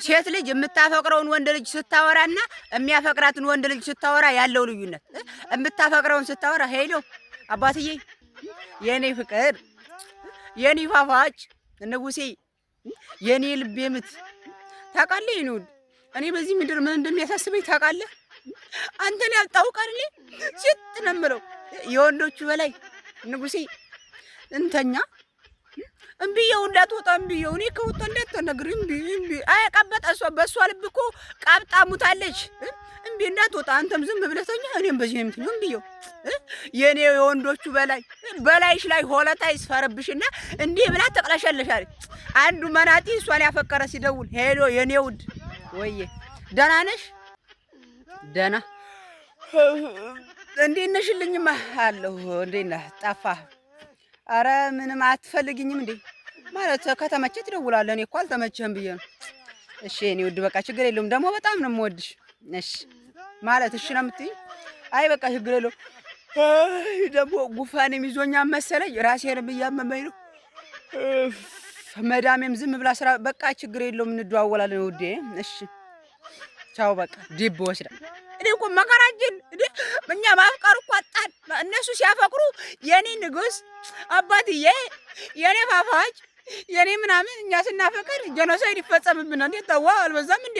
ሴት ልጅ የምታፈቅረውን ወንድ ልጅ ስታወራና የሚያፈቅራትን ወንድ ልጅ ስታወራ ያለው ልዩነት የምታፈቅረውን ስታወራ ሄሎ አባትዬ፣ የኔ ፍቅር፣ የኔ ፋፋጭ ንጉሴ፣ የኔ ልቤ ምት ታውቃለህ? ይኑድ እኔ በዚህ ምድር ምን እንደሚያሳስበኝ ታውቃለህ? አንተን ያልታውቃል ሲት ነው የምለው የወንዶቹ በላይ ንጉሴ እንተኛ እምቢየው እንዳትወጣ እምቢየው እኔ ከወጣ እንዳትነግር እምቢ አያቀበጣ እሷ በሷ ልብ እኮ ቃብጣ ሙታለች። እምቢ እንዳትወጣ አንተም ዝም ብለህ ተኛ እኔም በዚህ የምትለው እምቢየው የኔ የወንዶቹ በላይሽ ላይ ሆለታ ይስፈርብሽና እንዲህ ብላ ተቅለሸለሻል። አንዱ መናጢ እሷን ያፈቀረ ሲደውል ሄሎ የኔ ውድ ወዬ ደህና ነሽ? ደህና እንዴት ነሽልኝማ አለሁ። እንዴት ነህ? ጠፋህ? አረ ምንም አትፈልግኝም እንዴ? ማለት ከተመቸህ ትደውላለህ። እኔ እኮ አልተመቸህም ብዬ ነው። እሺ እኔ ውድ በቃ ችግር የለውም። ደግሞ በጣም ነው የምወድሽ። እሺ ማለት እሺ ነው የምትይኝ? አይ በቃ ችግር የለውም። ደግሞ ጉፋኔም ይዞኛል መሰለኝ ራሴንም እያመመኝ ነው። መዳሜም ዝም ብላ ስራ በቃ ችግር የለውም እንደዋወላለን ውዴ። እሺ ቻው በቃ ዲብ ወስዳ እኔ እኮ መከራችን እኛ ማፍቀር እኮ አጣን። እነሱ ሲያፈቅሩ የኔ ንጉስ አባትዬ፣ የኔ ፋፋጭ፣ የኔ ምናምን፣ እኛ ስናፈቅር ጀኖሳይድ ይፈጸምብናል። እንዴት ተዋ አልበዛም እንዴ?